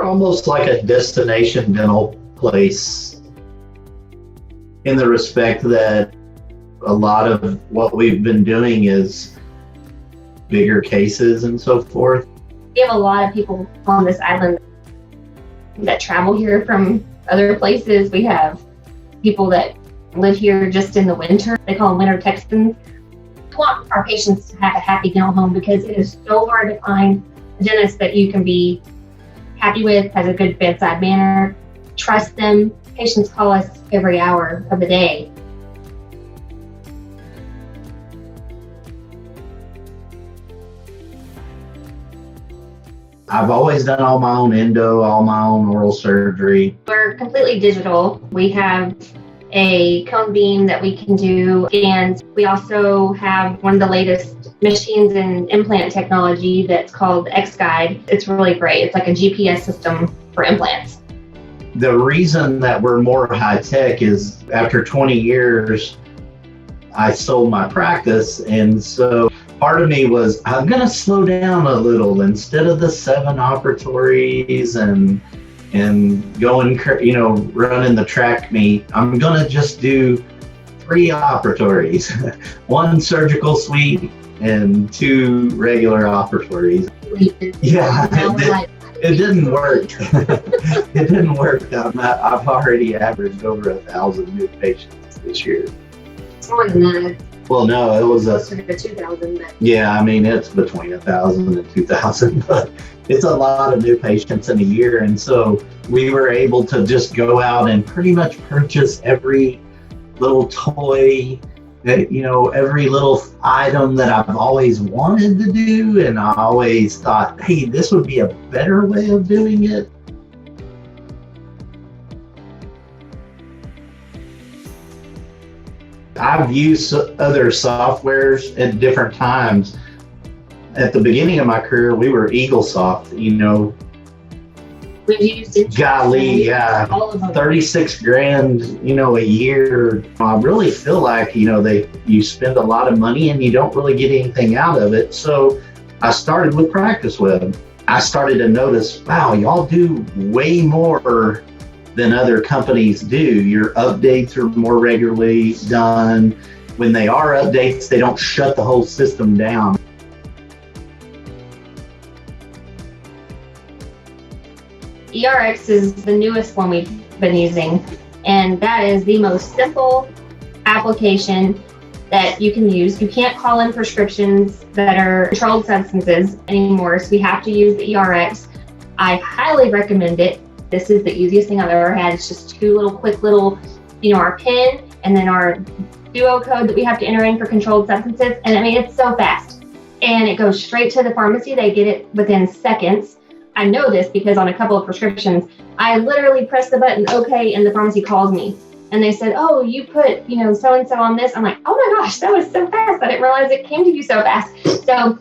almost like a destination dental place in the respect that a lot of what we've been doing is bigger cases and so forth. We have a lot of people on this island that travel here from other places. We have people that live here just in the winter. They call them winter Texans. We want our patients to have a happy dental home because it is so hard to find a dentist that you can be happy with, has a good bedside manner, trust them. Patients call us every hour of the day. I've always done all my own endo, all my own oral surgery. We're completely digital. We have a cone beam that we can do, and we also have one of the latest machines in implant technology that's called X-Guide. It's really great. It's like a GPS system for implants. The reason that we're more high tech is after 20 years, I sold my practice, and so part of me was, I'm going to slow down a little. Instead of the 7 operatories and going, running the track meet, I'm going to just do 3 operatories, 1 surgical suite and 2 regular operatories. Yeah, it didn't work. It didn't work. I've already averaged over 1,000 new patients this year. It's more than that. Well, no, it was closer to 2,000. Yeah, I mean, it's between 1,000 and 2,000, but it's a lot of new patients in a year. And so we were able to just go out and pretty much purchase every little toy, every little item that I've always wanted to do. And I always thought, hey, this would be a better way of doing it. I've used other softwares at different times. At the beginning of my career, we were EagleSoft, We've used it. Golly, yeah, all of them. 36 grand, a year. I really feel like, you spend a lot of money and you don't really get anything out of it. So I started with PracticeWeb. I started to notice, wow, y'all do way more than other companies do. Your updates are more regularly done. When they are updates, they don't shut the whole system down. ERX is the newest one we've been using, and that is the most simple application that you can use. You can't call in prescriptions that are controlled substances anymore, so we have to use the ERX. I highly recommend it. This is the easiest thing I've ever had. It's just 2 quick little, our PIN and then our duo code that we have to enter in for controlled substances. And I mean, it's so fast. And it goes straight to the pharmacy. They get it within seconds. I know this because on a couple of prescriptions, I literally press the button, okay, and the pharmacy calls me. And they said, oh, you put, so-and-so on this. I'm like, oh my gosh, that was so fast. I didn't realize it came to you so fast. So,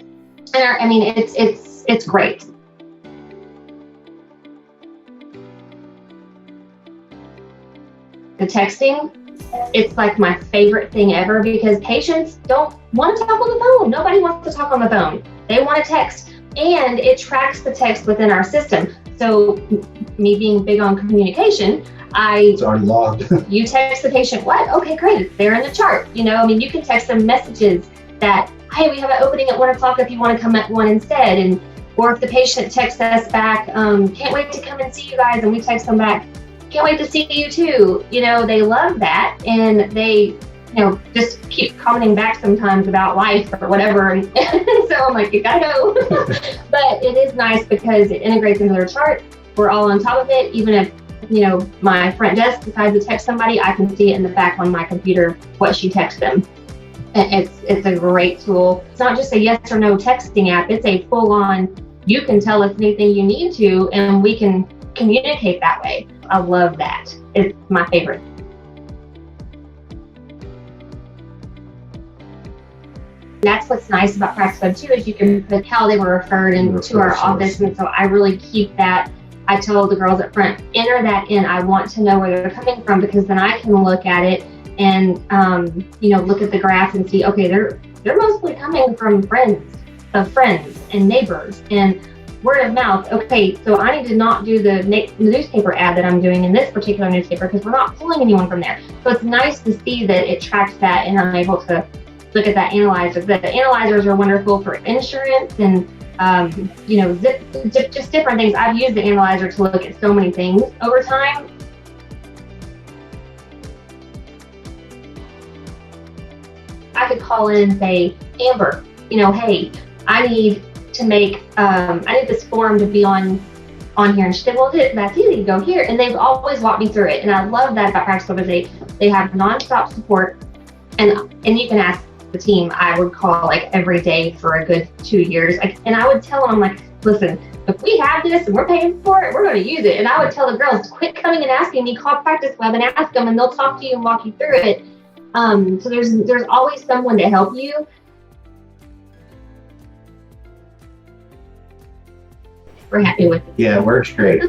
I mean, it's great. The texting, it's like my favorite thing ever because patients don't want to talk on the phone. Nobody wants to talk on the phone. They want to text, and it tracks the text within our system. So me being big on communication, it's already logged. You text the patient what? Okay, great. It's there in the chart. You can text them messages that, hey, we have an opening at 1 o'clock if you want to come at 1 instead. Or if the patient texts us back, can't wait to come and see you guys. And we text them back, can't wait to see you too. They love that. And they, just keep commenting back sometimes about life or whatever. And so I'm like, you gotta go. But it is nice because it integrates into their chart. We're all on top of it. Even if, my front desk decides to text somebody, I can see it in the back on my computer, what she texts them. And it's a great tool. It's not just a yes or no texting app. It's a full on, you can tell us anything you need to, and we can communicate that way. I love that. It's my favorite. That's what's nice about PracticeWeb too, is you can put how they were referred into our office. And so I really keep that. I tell the girls up front, enter that in. I want to know where they're coming from, because then I can look at it and, look at the graph and see, okay, they're mostly coming from friends and neighbors. And word of mouth. Okay, so I need to not do the newspaper ad that I'm doing in this particular newspaper because we're not pulling anyone from there. So it's nice to see that it tracks that, and I'm able to look at that analyzer. The analyzers are wonderful for insurance and just different things. I've used the analyzer to look at so many things over time. I could call in and say, Amber, hey, I need to make, I need this form to be on here. And she said, well, that's easy, go here. And they've always walked me through it. And I love that about Practice Services. They have nonstop support, and you can ask the team. I would call like every day for a good 2 years. And I would tell them, I'm like, listen, if we have this and we're paying for it, we're going to use it. And I would tell the girls, quit coming and asking me, call Practice Web and ask them, and they'll talk to you and walk you through it. So there's always someone to help you. We're happy with it. Yeah, it works great.